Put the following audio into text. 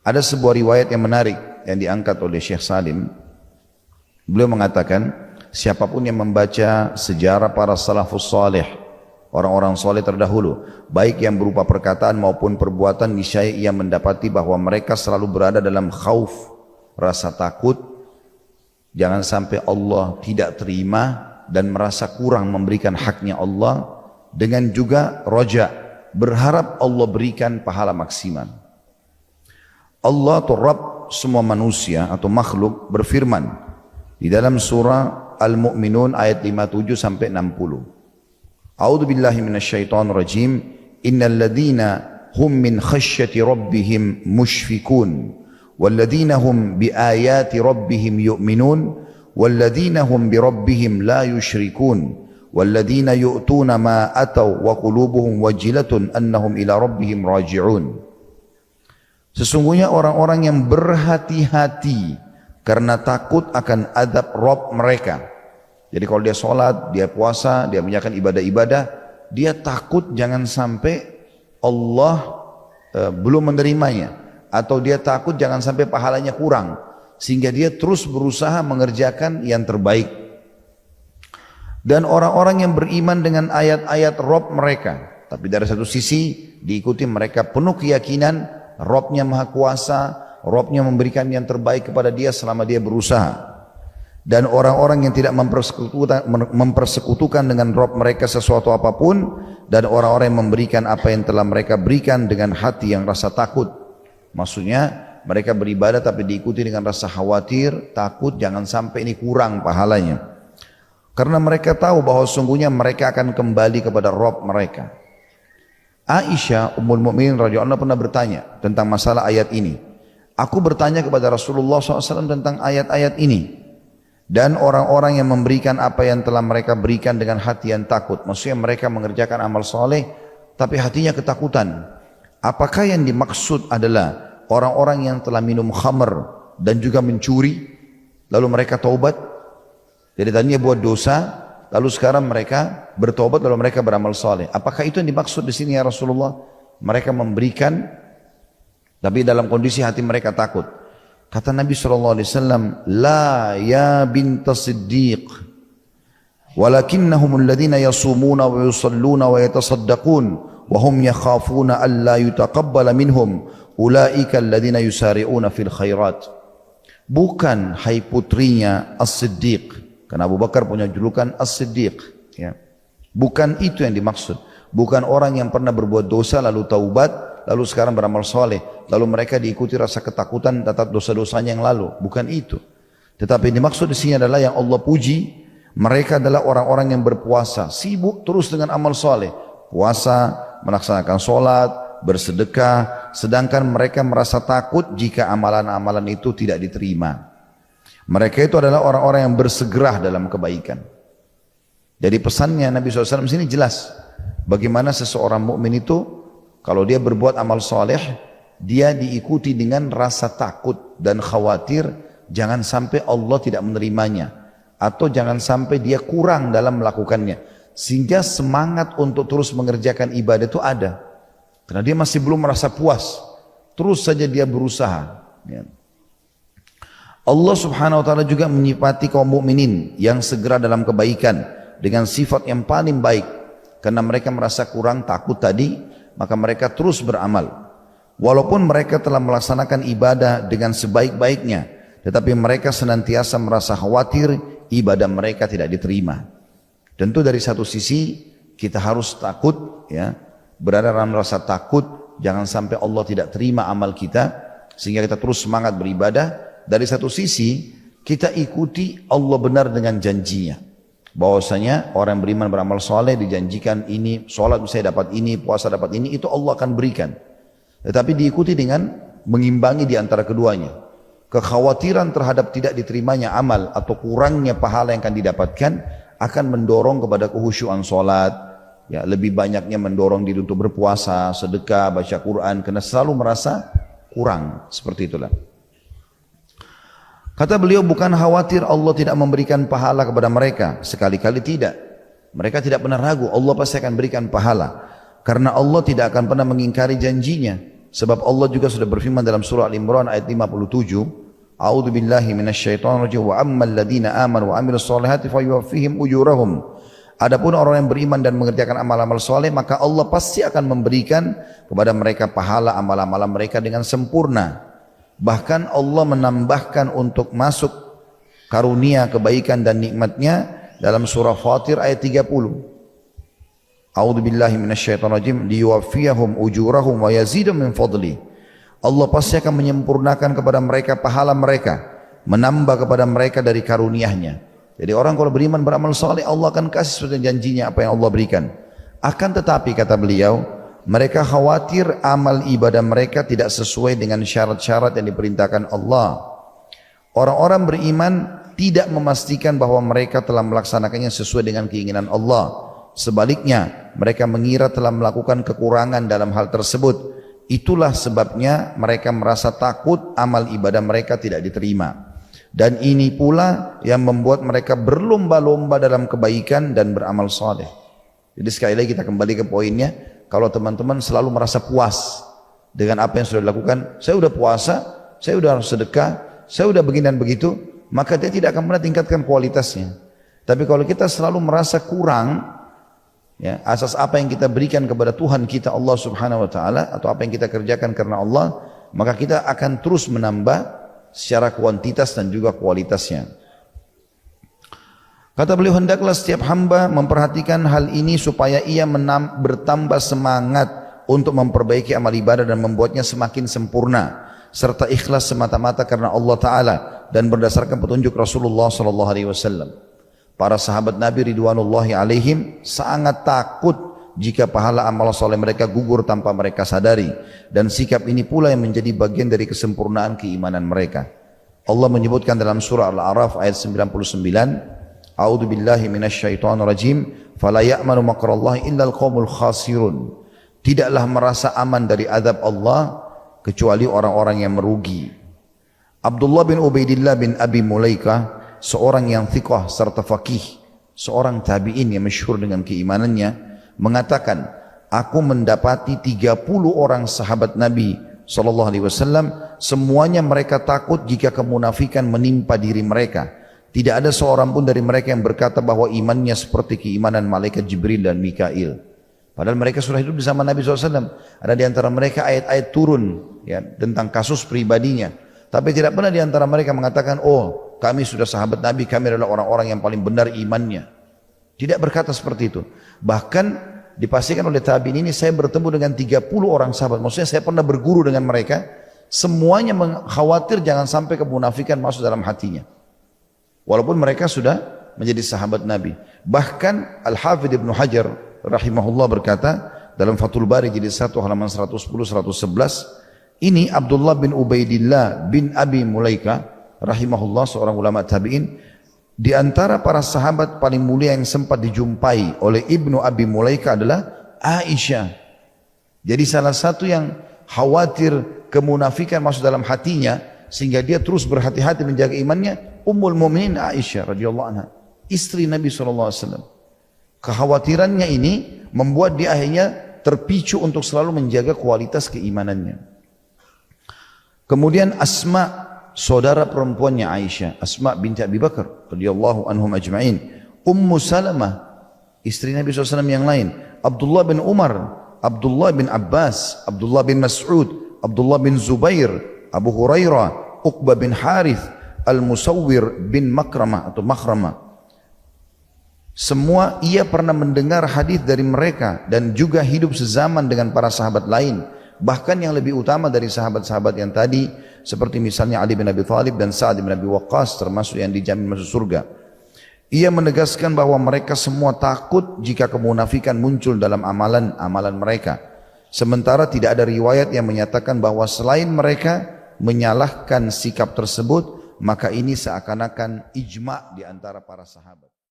Ada sebuah riwayat yang menarik yang diangkat oleh Syekh Salim. Beliau mengatakan, siapapun yang membaca sejarah para salafus salih, orang-orang soleh terdahulu, baik yang berupa perkataan maupun perbuatan, niscaya ia mendapati bahwa mereka selalu berada dalam khauf, rasa takut, jangan sampai Allah tidak terima dan merasa kurang memberikan haknya Allah, dengan juga roja, berharap Allah berikan pahala maksimal. Allah atau Rabb semua manusia atau makhluk berfirman di dalam surah Al-Mu'minun ayat 57 sampai 60. A'udzu billahi minasyaitonir rajim. Innal ladzina hum min khasyati rabbihim mushfikun wal ladzina hum biayati rabbihim yu'minun wal ladzina hum bi rabbihim la yusyrikun wal ladzina yu'tuna ma ataw wa qulubuhum wajilatun annahum ila rabbihim raji'un. Sesungguhnya orang-orang yang berhati-hati karena takut akan azab Rabb mereka. Jadi kalau dia sholat, dia puasa, dia menjalankan ibadah-ibadah, dia takut jangan sampai Allah belum menerimanya, atau dia takut jangan sampai pahalanya kurang, sehingga dia terus berusaha mengerjakan yang terbaik. Dan orang-orang yang beriman dengan ayat-ayat Rabb mereka, tapi dari satu sisi diikuti mereka penuh keyakinan Rabb-nya Maha Kuasa, Rabb-nya memberikan yang terbaik kepada dia selama dia berusaha. Dan orang-orang yang tidak mempersekutukan dengan Rabb mereka sesuatu apapun, dan orang-orang yang memberikan apa yang telah mereka berikan dengan hati yang rasa takut. Maksudnya mereka beribadah tapi diikuti dengan rasa khawatir, takut jangan sampai ini kurang pahalanya. Karena mereka tahu bahwa sungguhnya mereka akan kembali kepada Rabb mereka. Aisyah Ummul Mukminin radhiyallahu anha pernah bertanya tentang masalah ayat ini. Aku bertanya kepada Rasulullah SAW tentang ayat-ayat ini. Dan orang-orang yang memberikan apa yang telah mereka berikan dengan hati yang takut. Maksudnya mereka mengerjakan amal soleh tapi hatinya ketakutan. Apakah yang dimaksud adalah orang-orang yang telah minum khamr dan juga mencuri, lalu mereka taubat? Jadi tadinya buat dosa, lalu sekarang mereka bertobat, lalu mereka beramal soleh. Apakah itu yang dimaksud di sini ya Rasulullah? Mereka memberikan, tapi dalam kondisi hati mereka takut. Kata Nabi SAW, La ya binta siddiq, walakinnahum alladhina yasumuna wa yusalluna wa yatasaddaqun, wa hum yakhafuna alla yutaqabbala minhum, ulaika alladhina yusari'una fil khairat. Bukan, hai putrinya As-Siddiq, karena Abu Bakar punya julukan As-Siddiq, ya. Bukan itu yang dimaksud. Bukan orang yang pernah berbuat dosa lalu taubat, lalu sekarang beramal soleh, lalu mereka diikuti rasa ketakutan atas dosa-dosanya yang lalu. Bukan itu. Tetapi yang dimaksud di sini adalah yang Allah puji, mereka adalah orang-orang yang berpuasa, sibuk terus dengan amal soleh, puasa, melaksanakan sholat, bersedekah, sedangkan mereka merasa takut jika amalan-amalan itu tidak diterima. Mereka itu adalah orang-orang yang bersegera dalam kebaikan. Jadi pesannya Nabi SAW di sini jelas. Bagaimana seseorang mukmin itu kalau dia berbuat amal soleh, dia diikuti dengan rasa takut dan khawatir jangan sampai Allah tidak menerimanya, atau jangan sampai dia kurang dalam melakukannya, sehingga semangat untuk terus mengerjakan ibadah itu ada. Karena dia masih belum merasa puas, terus saja dia berusaha. Allah Subhanahu wa taala juga menyifati kaum mukminin yang segera dalam kebaikan dengan sifat yang paling baik. Karena mereka merasa kurang takut tadi, maka mereka terus beramal. Walaupun mereka telah melaksanakan ibadah dengan sebaik-baiknya, tetapi mereka senantiasa merasa khawatir ibadah mereka tidak diterima. Tentu dari satu sisi kita harus takut, ya, berada dalam rasa takut jangan sampai Allah tidak terima amal kita, sehingga kita terus semangat beribadah. Dari satu sisi kita ikuti Allah benar dengan janjinya, bahwasanya orang beriman beramal soleh dijanjikan ini, sholat saya dapat ini, puasa dapat ini, itu Allah akan berikan. Tetapi diikuti dengan mengimbangi di antara keduanya. Kekhawatiran terhadap tidak diterimanya amal atau kurangnya pahala yang akan didapatkan akan mendorong kepada kehusyuan sholat, ya, lebih banyaknya mendorong diri untuk berpuasa, sedekah, baca Quran, karena selalu merasa kurang. Seperti itulah. Kata beliau, bukan khawatir Allah tidak memberikan pahala kepada mereka, sekali-kali tidak. Mereka tidak pernah ragu Allah pasti akan berikan pahala, karena Allah tidak akan pernah mengingkari janjinya. Sebab Allah juga sudah berfirman dalam surah Al-Imran ayat 57, A'udzu billahi minasyaitonir rajim wa ammal ladzina amanu wa amilus solihati fayuwaffihim ujurahum. Adapun orang yang beriman dan mengerjakan amal-amal soleh, maka Allah pasti akan memberikan kepada mereka pahala amal-amal mereka dengan sempurna. Bahkan Allah menambahkan untuk masuk karunia, kebaikan dan nikmatnya dalam surah Fatir ayat 30. A'udzu billahi minasyaitonir rajim liyuwaffiyahum ujurahum wa yazidahum min fadli. Allah pasti akan menyempurnakan kepada mereka pahala mereka, menambah kepada mereka dari karunia-Nya. Jadi orang kalau beriman beramal saleh, Allah akan kasih sesuai janjinya apa yang Allah berikan. Akan tetapi kata beliau, mereka khawatir amal ibadah mereka tidak sesuai dengan syarat-syarat yang diperintahkan Allah. Orang-orang beriman tidak memastikan bahwa mereka telah melaksanakannya sesuai dengan keinginan Allah. Sebaliknya, mereka mengira telah melakukan kekurangan dalam hal tersebut. Itulah sebabnya mereka merasa takut amal ibadah mereka tidak diterima. Dan ini pula yang membuat mereka berlomba-lomba dalam kebaikan dan beramal saleh. Jadi sekali lagi kita kembali ke poinnya, kalau teman-teman selalu merasa puas dengan apa yang sudah dilakukan, saya sudah puasa, saya sudah sedekah, saya sudah begini dan begitu, maka dia tidak akan pernah tingkatkan kualitasnya. Tapi kalau kita selalu merasa kurang, ya, asas apa yang kita berikan kepada Tuhan kita Allah Subhanahu wa taala atau apa yang kita kerjakan karena Allah, maka kita akan terus menambah secara kuantitas dan juga kualitasnya. Kata beliau, hendaklah setiap hamba memperhatikan hal ini supaya ia bertambah semangat untuk memperbaiki amal ibadah dan membuatnya semakin sempurna, serta ikhlas semata-mata karena Allah Ta'ala dan berdasarkan petunjuk Rasulullah SAW. Para sahabat Nabi ridwanullahi alaihim sangat takut jika pahala amal soleh mereka gugur tanpa mereka sadari, dan sikap ini pula yang menjadi bagian dari kesempurnaan keimanan mereka. Allah menyebutkan dalam surah Al-A'raf ayat 99, A'udzu billahi minasyaitonir rajim, fala ya'manu makrallahi illal qaumul khasirun. Tidaklah merasa aman dari azab Allah kecuali orang-orang yang merugi. Abdullah bin Ubaidillah bin Abi Mulaika, seorang yang thiqah serta faqih, seorang tabi'in yang masyhur dengan keimanannya, mengatakan, aku mendapati 30 orang sahabat Nabi SAW, semuanya mereka takut jika kemunafikan menimpa diri mereka. Tidak ada seorang pun dari mereka yang berkata bahwa imannya seperti keimanan malaikat Jibril dan Mikail. Padahal mereka sudah hidup di zaman Nabi SAW. Ada di antara mereka ayat-ayat turun ya, tentang kasus pribadinya. Tapi tidak pernah di antara mereka mengatakan, oh kami sudah sahabat Nabi, kami adalah orang-orang yang paling benar imannya. Tidak berkata seperti itu. Bahkan dipastikan oleh tabi'in ini, saya bertemu dengan 30 orang sahabat. Maksudnya saya pernah berguru dengan mereka. Semuanya khawatir jangan sampai kemunafikan masuk dalam hatinya. Walaupun mereka sudah menjadi sahabat Nabi. Bahkan Al-Hafidh Ibn Hajar rahimahullah berkata dalam Fathul Bari jilid 1 halaman 110-111, ini Abdullah bin Ubaidillah bin Abi Mulaika rahimahullah, seorang ulama tabi'in, di antara para sahabat paling mulia yang sempat dijumpai oleh Ibnu Abi Mulaika adalah Aisyah. Jadi salah satu yang khawatir kemunafikan masuk dalam hatinya sehingga dia terus berhati-hati menjaga imannya, Ummul Mukminin Aisyah radhiyallahu anha, istri Nabi SAW. Kekhawatirannya ini membuat dia akhirnya terpicu untuk selalu menjaga kualitas keimanannya. Kemudian Asma, saudara perempuannya Aisyah, Asma binti Abi Bakar radhiyallahu anhum ajma'in, Ummu Salamah, istri Nabi SAW yang lain, Abdullah bin Umar, Abdullah bin Abbas, Abdullah bin Mas'ud, Abdullah bin Zubair, Abu Hurairah, Uqbah bin Harith, Al-Musawwir bin Makramah atau Makhramah. Semua ia pernah mendengar hadis dari mereka dan juga hidup sezaman dengan para sahabat lain. Bahkan yang lebih utama dari sahabat-sahabat yang tadi, seperti misalnya Ali bin Abi Thalib dan Sa'ad bin Abi Waqqas, termasuk yang dijamin masuk surga. Ia menegaskan bahwa mereka semua takut jika kemunafikan muncul dalam amalan-amalan mereka. Sementara tidak ada riwayat yang menyatakan bahwa selain mereka menyalahkan sikap tersebut, maka ini seakan-akan ijma' di antara para sahabat.